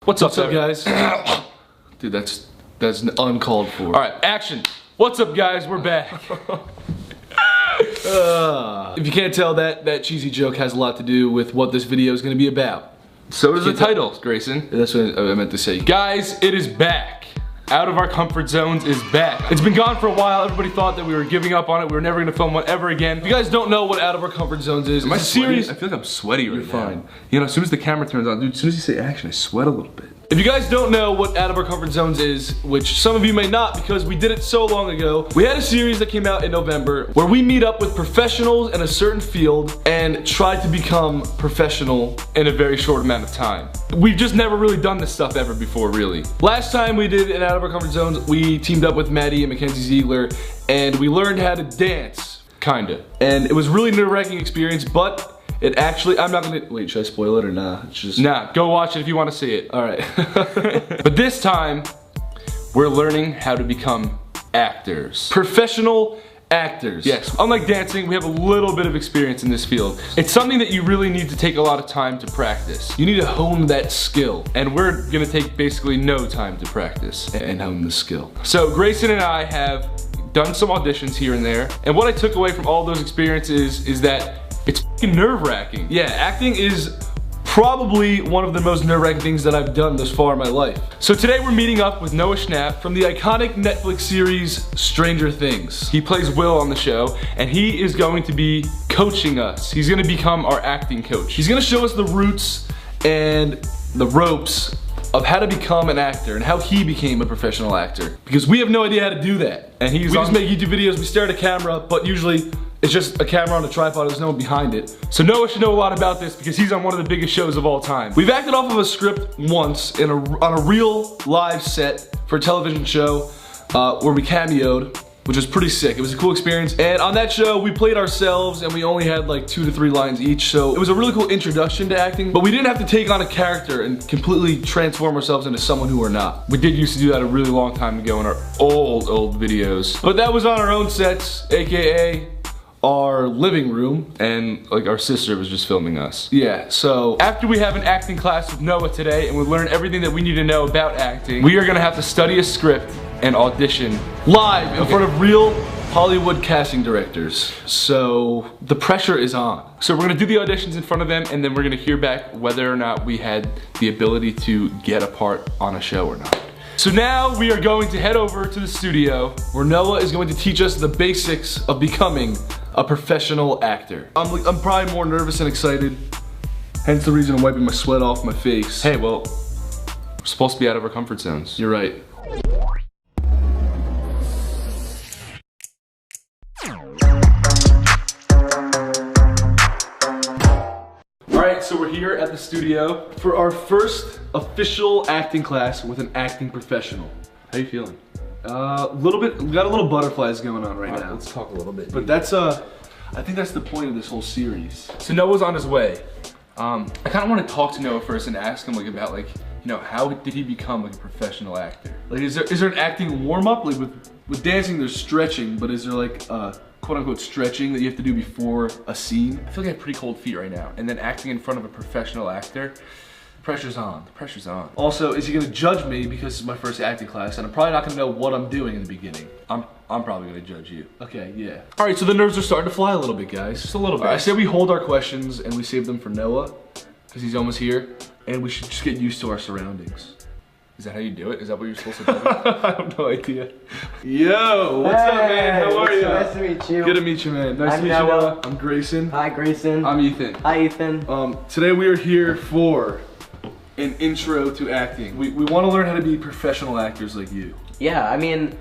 What's up, guys? Dude, that's uncalled for. All right, action. What's up, guys? We're back. If you can't tell, that cheesy joke has a lot to do with what this video is going to be about. So does the title, Grayson. That's what I meant to say. Guys, it is back. Out of Our Comfort Zones is back. It's been gone for a while. Everybody thought that we were giving up on it. We were never gonna film one ever again. If you guys don't know what Out of Our Comfort Zones is, my series. I feel like I'm sweaty right now. You're fine. You know, as soon as the camera turns on, dude, as soon as you say action, I sweat a little bit. If you guys don't know what Out of Our Comfort Zones is, which some of you may not because we did it so long ago, we had a series that came out in November where we meet up with professionals in a certain field and try to become professional in a very short amount of time. We've just never really done this stuff ever before, really. Last time we did an Out of Our Comfort Zones, we teamed up with Maddie and Mackenzie Ziegler and we learned how to dance, kinda. And it was a really nerve-wracking experience, but it actually, I'm not gonna, wait, should I spoil it or nah? It's just, nah, go watch it if you wanna see it. All right. But this time, we're learning how to become actors. Professional actors. Yes, unlike dancing, we have a little bit of experience in this field. It's something that you really need to take a lot of time to practice. You need to hone that skill. And we're gonna take basically no time to practice. And hone the skill. So Grayson and I have done some auditions here and there. And what I took away from all those experiences is that it's fucking nerve-wracking. Yeah, acting is probably one of the most nerve-wracking things that I've done this far in my life. So today we're meeting up with Noah Schnapp from the iconic Netflix series Stranger Things. He plays Will on the show, and he is going to be coaching us. He's gonna become our acting coach. He's gonna show us the roots and the ropes of how to become an actor and how he became a professional actor. Because we have no idea how to do that. And we just make YouTube videos, we stare at a camera, but usually it's just a camera on a tripod, there's no one behind it. So Noah should know a lot about this because he's on one of the biggest shows of all time. We've acted off of a script once on a real live set for a television show where we cameoed, which was pretty sick. It was a cool experience. And on that show, we played ourselves and we only had like 2 to 3 lines each. So it was a really cool introduction to acting, but we didn't have to take on a character and completely transform ourselves into someone who we're not. We did used to do that a really long time ago in our old videos. But that was on our own sets, AKA our living room, and like our sister was just filming us. Yeah, so after we have an acting class with Noah today and we learn everything that we need to know about acting, we are gonna have to study a script and audition live in front of real Hollywood casting directors. So the pressure is on. So we're gonna do the auditions in front of them and then we're gonna hear back whether or not we had the ability to get a part on a show or not. So now we are going to head over to the studio where Noah is going to teach us the basics of becoming a professional actor. I'm probably more nervous and excited, hence the reason I'm wiping my sweat off my face. Hey, well, we're supposed to be out of our comfort zones. You're right. Alright, so we're here at the studio for our first official acting class with an acting professional. How you feeling? Little bit, we got a little butterflies going on right now. Let's talk a little bit. But that's I think that's the point of this whole series. So Noah's on his way. I kind of want to talk to Noah first and ask him like about like, you know, how did he become like a professional actor? Like, is there an acting warm up? Like with dancing, there's stretching, but is there like quote unquote stretching that you have to do before a scene? I feel like I have pretty cold feet right now, and then acting in front of a professional actor. Pressure's on, the pressure's on. Also, is he gonna judge me because it's my first acting class and I'm probably not gonna know what I'm doing in the beginning? I'm probably gonna judge you. Okay, yeah. All right, so the nerves are starting to fly a little bit, guys. Just a little bit. I say we hold our questions and we save them for Noah because he's almost here, and we should just get used to our surroundings. Is that how you do it? Is that what you're supposed to do? I have no idea. Yo, what's up, man? How are you? Nice to meet you. Good to meet you, man. Nice to meet you, Noah. I'm Grayson. Hi, Grayson. I'm Ethan. Hi, Ethan. Today we are here for an intro to acting. We want to learn how to be professional actors like you. Yeah, I mean,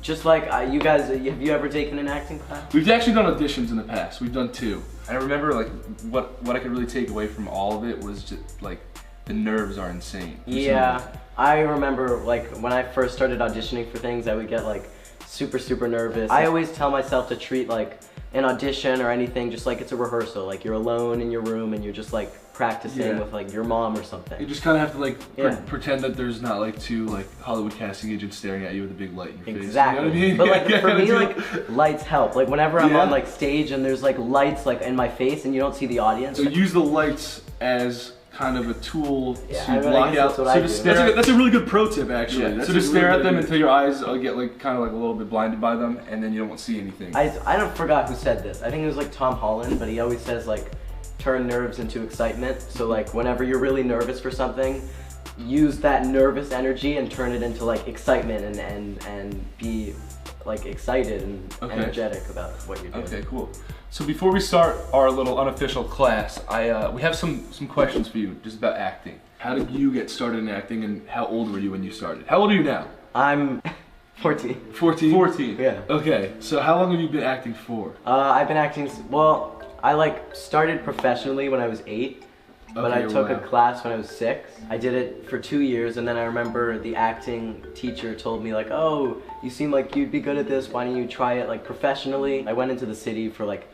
just like you guys, have you ever taken an acting class? We've actually done auditions in the past. We've done 2. I remember like what I could really take away from all of it was just like the nerves are insane. Yeah, I remember like when I first started auditioning for things, I would get like super nervous. I always tell myself to treat like an audition or anything just like it's a rehearsal. Like you're alone in your room and you're just like practicing with like your mom or something. You just kind of have to like pretend that there's not like 2 like Hollywood casting agents staring at you with a big light in your face. Exactly. You know what I mean? But like for me, like lights help. Like whenever I'm on like stage and there's like lights like in my face and you don't see the audience. So use the lights as kind of a tool Yeah, to I mean, I block guess out. that's what I do. That's a really good pro tip, actually. Yeah. That's So a just really stare at good them idea. until your eyes get like kind of like a little bit blinded by them, and then you don't see anything. I don't forgot who said this. I think it was like Tom Holland, but he always says like turn nerves into excitement. So like whenever you're really nervous for something, use that nervous energy and turn it into like excitement and be like excited and energetic about what you're doing. Okay, cool. So before we start our little unofficial class, we have some questions for you just about acting. How did you get started in acting, and how old were you when you started? How old are you now? I'm 14. 14? 14. Yeah. Okay, so how long have you been acting for? I've been acting, well, I like started professionally when I was 8, but I took a class when I was 6. I did it for 2 years, and then I remember the acting teacher told me like, oh, you seem like you'd be good at this, why don't you try it like professionally? I went into the city for like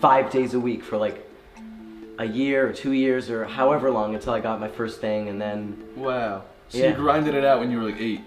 5 days a week for like a year or 2 years or however long until I got my first thing, and then... Wow. So Yeah. you grinded it out when you were like 8.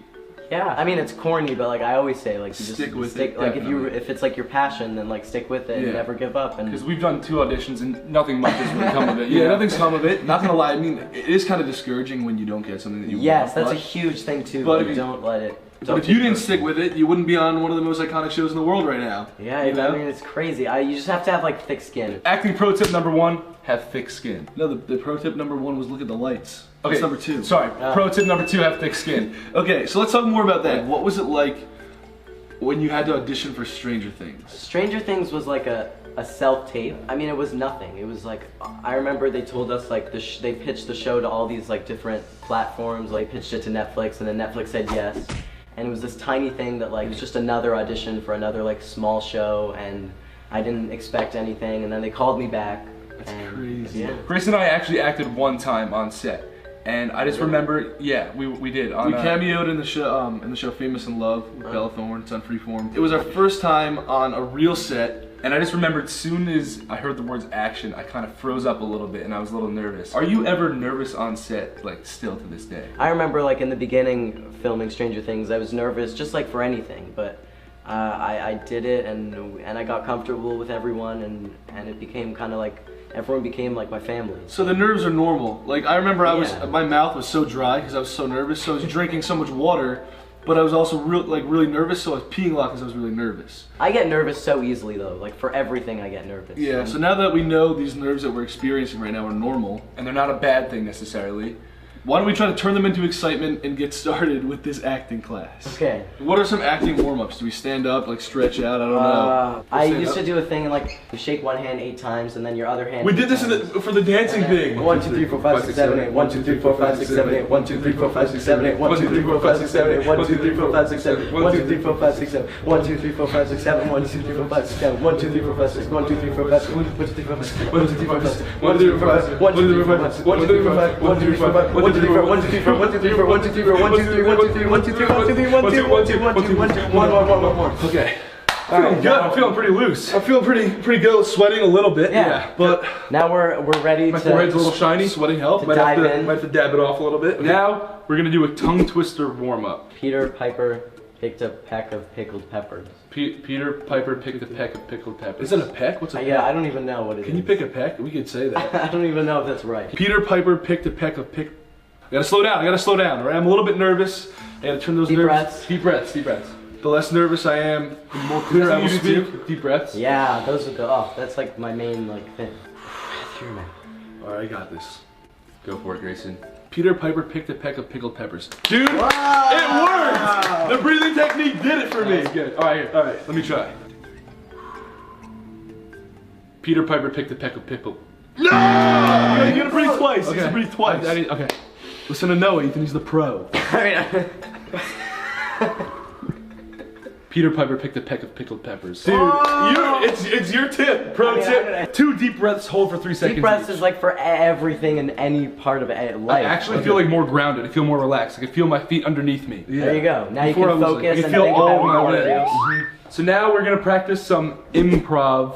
Yeah, I mean it's corny, but like I always say, like you Stick just with stick. it, Like definitely. if it's like your passion, then like stick with it and never give up. And Because we've done 2 auditions and nothing much has really come of it. Yeah, nothing's come of it. Not gonna lie, I mean, it is kind of discouraging when you don't get something that you yes, want. that's a huge thing too. but But if you- don't let it. But if you didn't stick with it, you wouldn't be on one of the most iconic shows in the world right now. Yeah, you know? I mean it's crazy. You just have to have like thick skin. Acting pro tip number 1, have thick skin. No, the pro tip number 1 was look at the lights. Okay, That's number 2. Sorry, pro tip number 2, have thick skin. Okay, so let's talk more about that. What was it like when you had to audition for Stranger Things? Stranger Things was like a self-tape. I mean, it was nothing. It was like, I remember they told us like they pitched the show to all these like different platforms. Like pitched it to Netflix, and then Netflix said yes. And it was this tiny thing that like, it was just another audition for another like small show, and I didn't expect anything, and then they called me back. That's and, crazy. Yeah. Grace and I actually acted one time on set. And I just remember, yeah, we did. We cameoed in the show Famous in Love with Bella Thorne. It's on Freeform. It was our first time on a real set. And I just remembered, as soon as I heard the words action, I kind of froze up a little bit and I was a little nervous. Are you ever nervous on set, like still to this day? I remember like in the beginning filming Stranger Things, I was nervous just like for anything, but I did it and I got comfortable with everyone, and it became kind of like, everyone became like my family. So the nerves are normal. Like I remember my mouth was so dry because I was so nervous, so I was drinking so much water, but I was also really nervous, so I was peeing a lot because I was really nervous. I get nervous so easily though, like for everything I get nervous. Yeah, so now that we know these nerves that we're experiencing right now are normal, And they're not a bad thing necessarily. why don't we try to turn them into excitement and get started with this acting class? Okay. What are some acting warm-ups? Do we stand up, like stretch out? I don't know. I Stand used up? to do a thing and like you shake one hand 8 times and then your other hand. We did 8 this times. for the dancing thing. 1, 2, 3, 4, 5, 6, 7, 8. 1, 2, 3, 4, 5, 6, 7, 8. 1, 2, 3, 4, 5, 6, 7, 8. 1, 2, 3, 4, 5, 6, 7, 8. 1, 2, 3, 4, 5, 6, 7. 1, 2, 3, 4, 5, 6, 7. 1, 2, 3, 4, 5, 6, 7. 1, 2, 3, 4, 5, 6, 7. 1, 2, 3, 4, 5, 6. 1, 2, 3, 4, 5, 6. 1, 2, 3, 4, 5, 6. 1, 2, 3, 4, 5, 6. 1, 2, 3, 4, 5, 6. 1, 2, 3, 4, 5, 6. 1, 2, 3, 4, 5. 1, 2, 3, 4, 5. 1, 2, 3, 4. 1, 2, 3, 4. 1, 2, 3, 4. 1, 2, 3, 4. 1, 2, 3, 1, 2, 3, 1, 2, 3, 1, 2, 3, 1, 2, 3, 1, 2, 1, 2, 1, 2, 1 more. Okay. Feeling good. I'm feeling pretty loose. I'm feeling pretty good. Sweating a little bit. Yeah. But Now we're ready My to. forehead's a little shiny. sweating help. To dive in. Might have to dab it off a little bit. Now we're gonna do a tongue twister warm up. Peter Piper picked a peck of pickled peppers. Peter Piper picked a peck of pickled peppers. Is it a peck? What's a peck? Yeah, I don't even know what it is. Can you pick a peck? We could say that. I don't even know if that's right. Peter Piper picked a peck of I gotta slow down. All right, I'm a little bit nervous. I gotta turn those Deep nerves. breaths. Deep breaths, deep breaths. The less nervous I am, the more clear I will speak. Deep breaths. Yeah, those are good. Oh, that's like my main like thing. Through your mouth. All right, I got this. Go for it, Grayson. Peter Piper picked a peck of pickled peppers. Dude, It worked! The breathing technique did it for me. that's good. All right, let me try. Peter Piper picked a peck of pickle. No! You gotta breathe twice. You Okay. gotta breathe twice. Okay. Listen to Noah, Ethan, he's the pro. Peter Piper picked a peck of pickled peppers. Dude, it's your tip. Pro tip. 2 deep breaths, hold for 3 seconds. Deep breaths each. is like for everything in any part of life. I actually feel like more grounded. I feel more relaxed. I can feel my feet underneath me. Yeah. There you go. Now Before you I can was focus like, I can and feel think all about what my you want to limbs. do. So now we're gonna practice some improv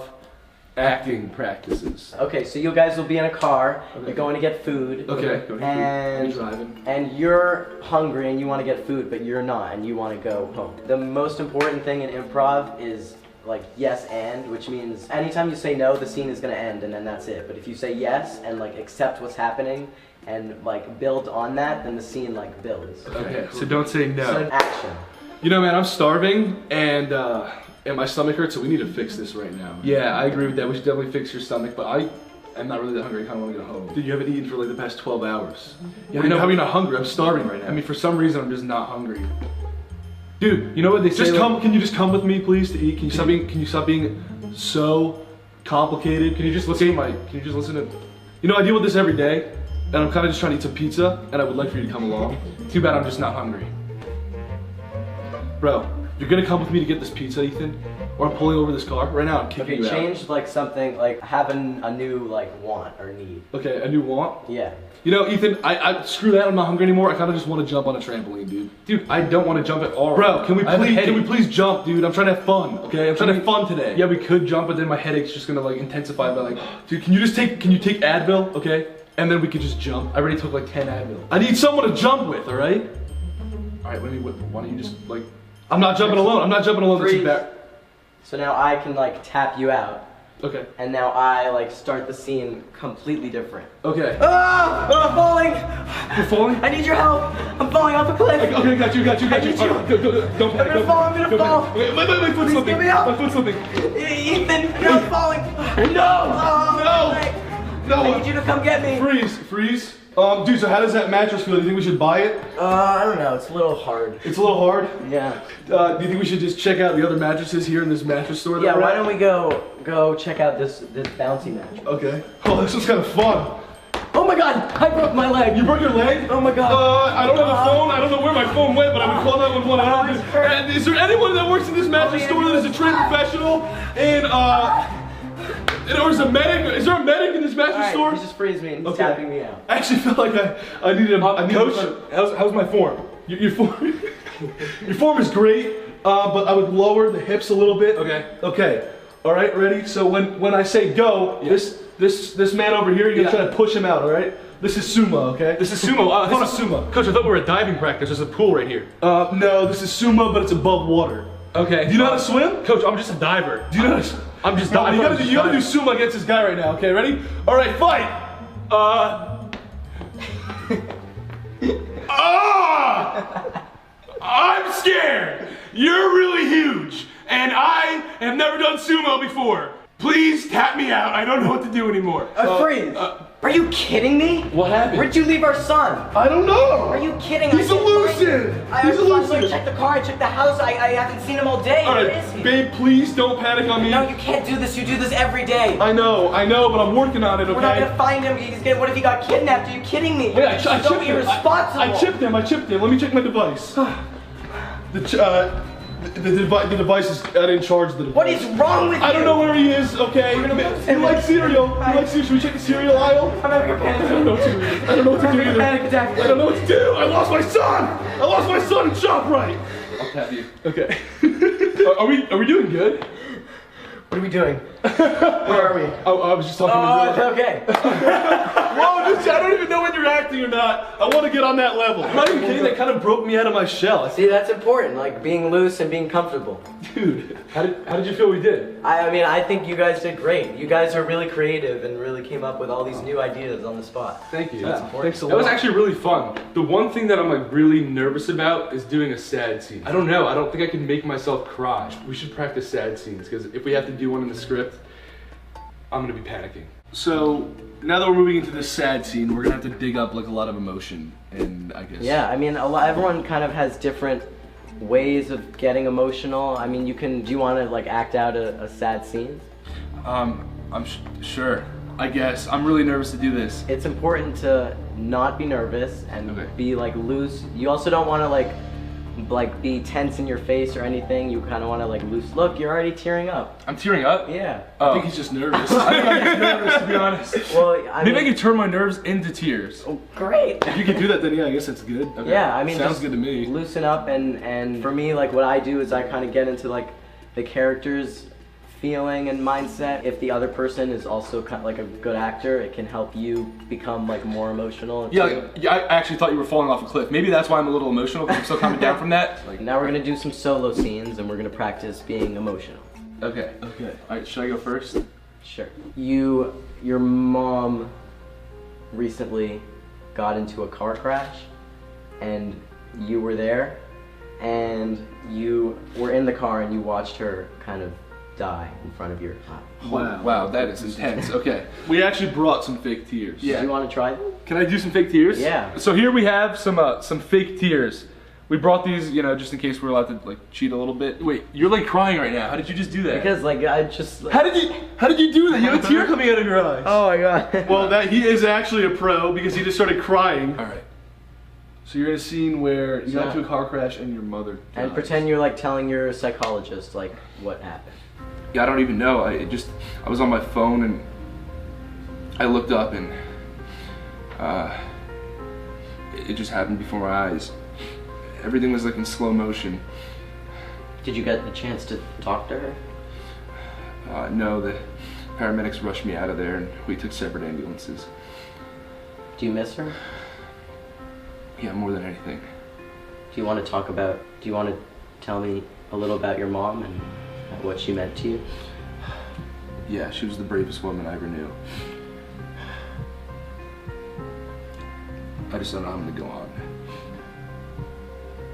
acting practices. Okay, so you guys will be in a car. Okay. You're going to get food. Okay. And driving. and you're hungry and you want to get food, but you're not, and you want to go home. The most important thing in improv is like yes and, which means anytime you say no, the scene is gonna end and then that's it. But if you say yes and like accept what's happening and like build on that, then the scene like builds. Okay, so don't say no. So action. You know, man, I'm starving and my stomach hurts, so we need to fix this right now. Yeah, I agree with that. We should definitely fix your stomach, but I'm not really that hungry. I kind of want to go home. Dude, you haven't eaten for like the past 12 hours. Yeah, I know. How are you not hungry? I'm starving right now. I mean, for some reason, I'm just not hungry. Dude, you know what they say? Just come. Can you just come with me, please, to eat? Can you stop being so complicated? Can you just listen to my? Can you just listen to? You know, I deal with this every day, and I'm kind of just trying to eat some pizza, and I would like for you to come along. Too bad I'm just not hungry. Bro, you're gonna come with me to get this pizza, Ethan? Or I'm pulling over this car right now. I'm kicking you out. Change like something like have a new like want or need. Okay, a new want. Yeah. You know, Ethan, I screw that. I'm not hungry anymore. I kind of just want to jump on a trampoline, dude. Dude, I don't want to jump at all. Bro, can we please jump, dude? I'm trying to have fun. Okay, I'm trying to have fun today. Yeah, we could jump, but then my headache's just gonna like intensify by like. Dude, can you take Advil, okay? And then we could just jump. I already took like 10 Advil. I need someone to jump with, all right? All right, why don't you just like? I'm not jumping alone. I'm not jumping alone. Freeze. So now I can like tap you out. Okay. And now I like start the scene completely different. Okay. Ah! I'm falling! You're falling? I need your help! I'm falling off a cliff! Okay, got you. I need you. Right, don't panic. I'm gonna fall! Okay, my foot's slipping. Get me up! My foot's slipping. Ethan, I'm falling! No! Oh, No! I need you to come get me! Freeze. Dude, so how does that mattress feel? Do you think we should buy it? I don't know, it's a little hard. It's a little hard? Yeah. Do you think we should just check out the other mattresses here in this mattress store? Yeah, why don't we go check out this bouncy mattress? Okay. Oh, this was kind of fun. Oh my god, I broke my leg. You broke your leg? Oh my god. I don't have a phone. I don't know where my phone went, but I would call 911. And is there anyone that works in this mattress store that is a trained professional? Or is a medic? Is there a medic in this mattress store? He just frees me and he's tapping me out. I actually felt like I needed a Coach, how's my form? Your form, your form is great, but I would lower the hips a little bit. Okay. All right, ready? So when I say go, this man over here, you're gonna try to push him out. All right. This is sumo, okay? This is sumo. This is sumo. Coach, I thought we were at diving practice. There's a pool right here. No, this is sumo, but it's above water. Okay. Do you know how to swim? Coach, I'm just a diver. Do you know how to I'm just diving. You gotta do sumo against this guy right now, okay? Ready? All right, fight! I'm scared. You're really huge, and I have never done sumo before. Please tap me out. I don't know what to do anymore. Freeze! Are you kidding me? What happened? Where'd you leave our son? I don't know! Are you kidding? He's elusive! He's elusive! I checked the car, I checked the house, I haven't seen him all day. All right, Where is he? babe, please don't panic on me. No, you can't do this. You do this every day. I know, but I'm working on it, okay? We're not gonna find him. What if he got kidnapped? Are you kidding me? Wait, I chipped so him. irresponsible. I chipped him. Let me check my device. The device is in charge of the device. What is wrong with you? I don't know where he is, okay? You like cereal. Should we check the cereal aisle? I'm having a panic. I don't know what to do. I don't know what to do either. Panic attack. I don't know what to do. I lost my son. In ShopRite. I'll tap you. Okay. Are we doing good? What are we doing? Where are we? I was just talking to you. Okay. Whoa, I don't even know when you're acting or not. I want to get on that level. I'm not even kidding. That kind of broke me out of my shell. See, that's important, like being loose and being comfortable. Dude, how did you feel we did? I mean, I think you guys did great. You guys are really creative and really came up with all these new ideas on the spot. Thank you. That's important. Thanks a lot. That was actually really fun. The one thing that I'm like really nervous about is doing a sad scene. I don't know. I don't think I can make myself cry. We should practice sad scenes because if we have to do one in the script, I'm gonna be panicking. So now that we're moving into this sad scene, we're gonna have to dig up like a lot of emotion, and I guess. Yeah, I mean, everyone kind of has different ways of getting emotional. I mean, do you want to like act out a sad scene? Sure. I guess I'm really nervous to do this. It's important to not be nervous and be like loose. You also don't want to like be tense in your face or anything. You kind of want to like loose. Look, you're already tearing up. I'm tearing up? Yeah. I think he's just nervous. I think I'm just nervous, to be honest. Well, maybe I can turn my nerves into tears. Oh, great. If you can do that, then yeah, I guess that's good. Okay. Yeah, I mean, sounds good to me. Loosen up, and for me, like what I do is I kind of get into like the character's feeling and mindset. If the other person is also kind of like a good actor, it can help you become like more emotional. Yeah, I actually thought you were falling off a cliff. Maybe that's why I'm a little emotional because I'm still coming down from that. Like now we're gonna do some solo scenes and we're gonna practice being emotional. Okay. Okay. All right, should I go first? Sure. Your mom recently got into a car crash, and you were there, and you were in the car, and you watched her kind of die in front of your eyes. Wow, that is intense. Okay. We actually brought some fake tears. Yeah. Do you want to try them? Can I do some fake tears? Yeah. So here we have some fake tears. We brought these, you know, just in case we're allowed to like cheat a little bit. Wait, you're like crying right now. How did you just do that? Because like I just. Like, How did you do that? You have a tear coming out of your eyes. oh my god. Well, he is actually a pro because he just started crying. All right. So you're in a scene where you got Yeah. into a car crash and your mother dies. And pretend you're like telling your psychologist like what happened. Yeah, I don't even know. I was on my phone and I looked up and it just happened before my eyes. Everything was like in slow motion. Did you get the chance to talk to her? No, the paramedics rushed me out of there and we took separate ambulances. Do you miss her? Yeah, more than anything. Do you want to tell me a little about your mom and what she meant to you? Yeah, she was the bravest woman I ever knew. I just don't know how I'm gonna go on.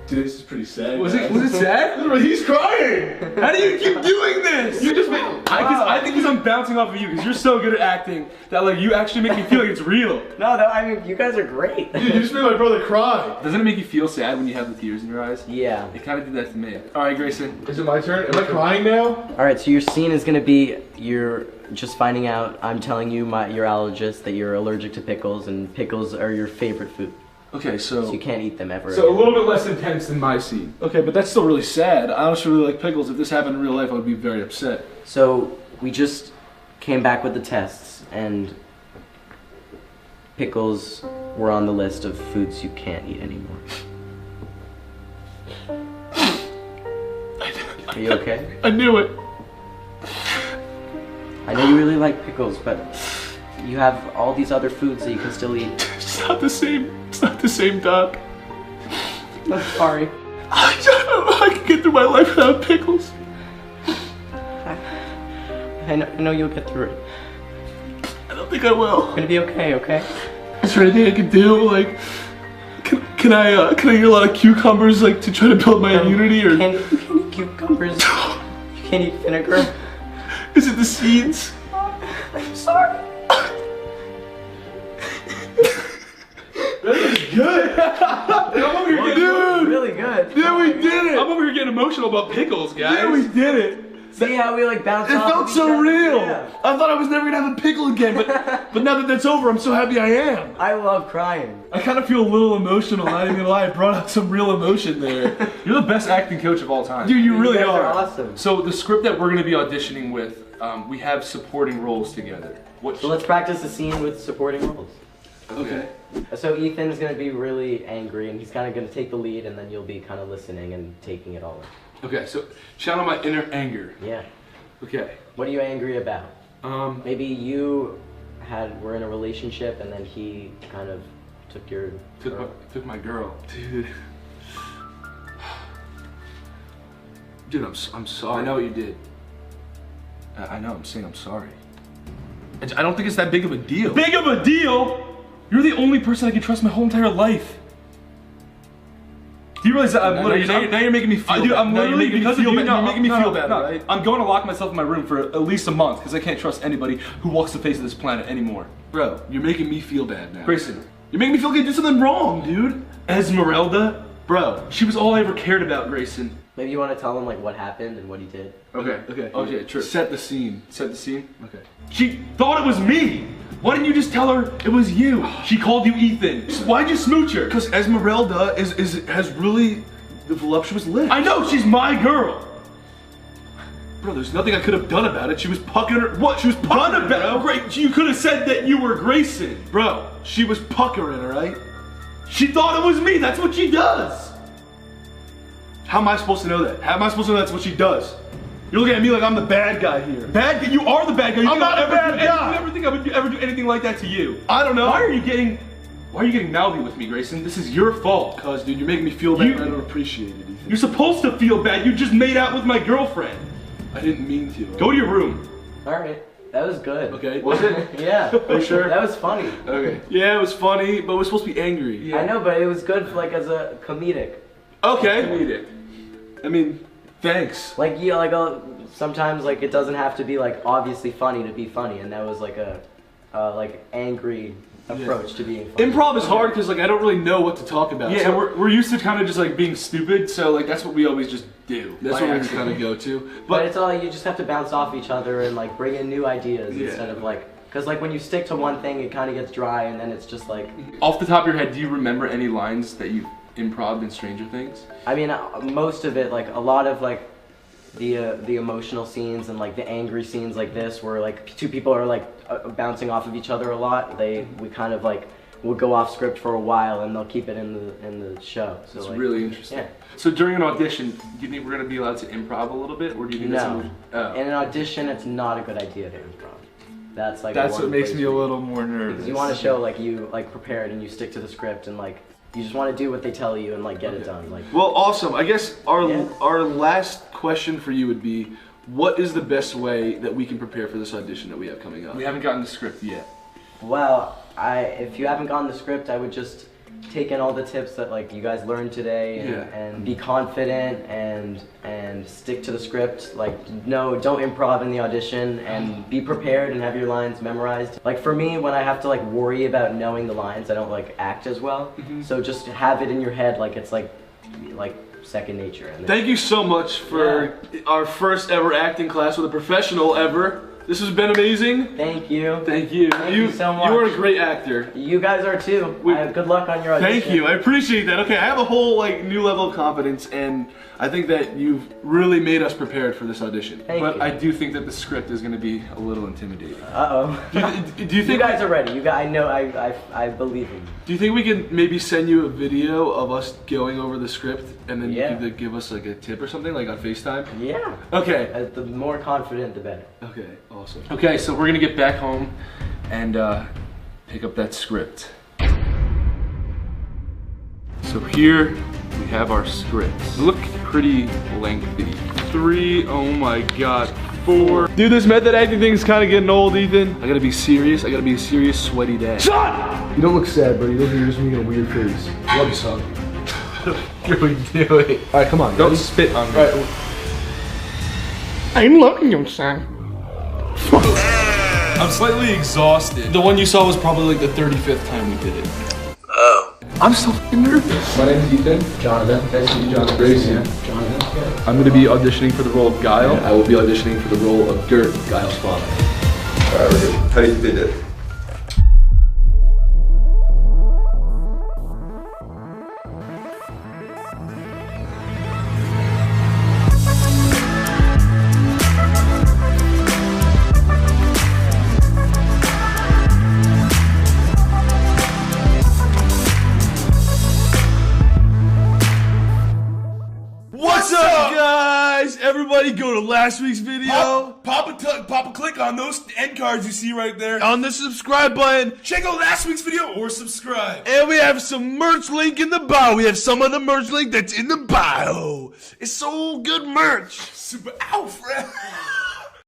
Dude, this is pretty sad. Was it sad? He's crying! How do you keep doing this? You just made. I think because I'm bouncing off of you because you're so good at acting that like you actually make me feel like it's real. No, I mean you guys are great. Dude, you just made my brother cry. Doesn't it make you feel sad when you have the tears in your eyes? Yeah. It kind of did that to me. All right, Grayson. Is it my turn? Am I crying now? All right, so your scene is gonna be you're just finding out. I'm telling you, your allergist, that you're allergic to pickles, and pickles are your favorite food. Okay, So you can't eat them ever. So a again. little bit less intense than my scene. Okay, but that's still really sad. I honestly really like pickles. If this happened in real life, I would be very upset. So we just came back with the tests, and pickles were on the list of foods you can't eat anymore. Are you okay? I knew it. I know you really like pickles, but you have all these other foods that you can still eat. It's not the same. It's not the same, Doc. I'm sorry. I don't know how I can get through my life without pickles. I know you'll get through it. I don't think I will. It's gonna be okay, okay? Is there anything I can do? Like, can I eat a lot of cucumbers, like, to try to build my immunity, or You can't eat cucumbers. You can't eat vinegar. is it the seeds? I'm sorry. Good. I'm over here getting, Dude. Really good. Yeah, we did it. I'm over here getting emotional about pickles, guys. Yeah, we did it. See how we like bounce It off felt of each so other? real. Yeah. I thought I was never gonna have a pickle again, but now that that's over, I'm so happy I am. I love crying. I kind of feel a little emotional. Not even gonna lie, I brought out some real emotion there. You're the best acting coach of all time. Dude, you really guys are. are awesome. So the script that we're going to be auditioning with, we have supporting roles together. So let's practice the scene with supporting roles. Okay. So Ethan's gonna be really angry, and he's kind of gonna take the lead, and then you'll be kind of listening and taking it all in. Okay, so channel my inner anger. Yeah. Okay. What are you angry about? Maybe you were in a relationship, and then he kind of took your. Took my girl. Dude, I'm sorry. I know what you did. I know, I'm saying I'm sorry. I don't think it's that big of a deal. Big of a deal? You're the only person I can trust my whole entire life. Do you realize that Now you're making me feel Dude, bad. I'm Now you're literally making me because feel of you. bad. No, You're making me no, feel no, bad, no. right? I'm going to lock myself in my room for at least a month because I can't trust anybody who walks the face of this planet anymore. Bro, you're making me feel bad now. Grayson, You're making me feel like I did something wrong, dude. Esmeralda, Bro. she was all I ever cared about, Grayson. Maybe you want to tell him like what happened and what he did. Okay, true. Set the scene. Set the scene. Okay. She thought it was me. Why didn't you just tell her it was you? She called you Ethan. Why'd you smooch her? Because Esmeralda has really the voluptuous lips. I know, she's my girl. Bro, there's nothing I could have done about it. She was puckering her. What? She was puckering Done her, about, bro. great. You could have said that you were Grayson. Bro, she was puckering, alright? She thought it was me. That's what she does. How am I supposed to know that? How am I supposed to know that's what she does? You're looking at me like I'm the bad guy here. Bad guy? You are the bad guy. You I'm think not I'll a ever bad do guy. You never think I would ever do anything like that to you. I don't know. Why are you getting mouthy with me, Grayson? This is your fault. Cause, dude, you're making me feel bad. You- I don't appreciate it, Ethan. You're supposed to feel bad. You just made out with my girlfriend. I didn't mean to. Go to your room. All right, that was good. Okay. Was it? Yeah. Are you sure? That was funny. Okay. Yeah, it was funny, but we're supposed to be angry. Yeah. I know, but it was good for, like, as a comedic. Okay. Comedic. I mean, thanks. Like, yeah, like sometimes like it doesn't have to be like obviously funny to be funny, and that was like a like angry approach to being funny. Improv is hard because like I don't really know what to talk about. Yeah, So we're used to kind of just like being stupid, so like that's what we always just do. that's by what we accident. kind of go to. But it's all, you just have to bounce off each other and like bring in new ideas Yeah. instead of like, because like when you stick to one thing, it kind of gets dry, and then it's just like. Off the top of your head, do you remember any lines that you improv in Stranger Things? I mean, most of it, like a lot of like the emotional scenes and like the angry scenes like this, where like two people are like bouncing off of each other a lot. We kind of like will go off script for a while, and they'll keep it in the show. So It's like, really interesting. Yeah. So during an audition, do you think we're gonna be allowed to improv a little bit, or do you think No. that's In an audition, it's not a good idea to improv. That's like That's one what makes place me a where little more nervous. because you want to show like you like prepared and you stick to the script, and like you just want to do what they tell you and like get it done. Like Well, awesome. I guess Yeah. our last question for you would be, what is the best way that we can prepare for this audition that we have coming up? We haven't gotten the script yet. well, if you haven't gotten the script, I would just take in all the tips that like you guys learned today, and be confident and stick to the script. Like don't improv in the audition, and be prepared and have your lines memorized. Like for me, when I have to like worry about knowing the lines, I don't like act as well. So just have it in your head like it's like second nature. And Thank you so much for our first ever acting class with a professional ever. This has been amazing. Thank you. Thank you. Thank you so much. You are a great actor. You guys are too. Good luck on your audition. Thank you. I appreciate that. Okay, I have a whole like new level of confidence, and I think that you've really made us prepared for this audition. Thank But you. I do think that the script is gonna be a little intimidating. Uh-oh. Do you You think guys are ready. You guys, I know. I believe in you. Do you think we can maybe send you a video of us going over the script, and then Yeah. you could like, give us like a tip or something, like on FaceTime? Yeah. Okay. The more confident, the better. Okay. Awesome. Okay, so we're gonna get back home and pick up that script. So here we have our scripts. Look pretty lengthy. 3, oh my god, 4. Dude, this method acting thing's kind of getting old, Ethan. I gotta be serious. I gotta be a serious, sweaty dad. Son! You don't look sad, buddy. You look like you're just making a weird face. Love you, son. What are we doing? All right, come on. Don't ready? spit on me. All right. I'm loving you, son. I'm slightly exhausted. The one you saw was probably like the 35th time we did it. I'm so fucking nervous. My name's Ethan. Jonathan. Nice to meet you, Jonathan. Gracie. Jonathan. I'm gonna be auditioning for the role of Guile. I will be auditioning for the role of Gert, Giles' father. Alright, we're good. How do you did it? What's up, guys? Everybody go to last week's video. Pop a click on those end cards you see right there. On the subscribe button. Check out last week's video or subscribe. And we have some merch link in the bio. We have some of the merch link that's in the bio. It's so good merch. Super Alfred.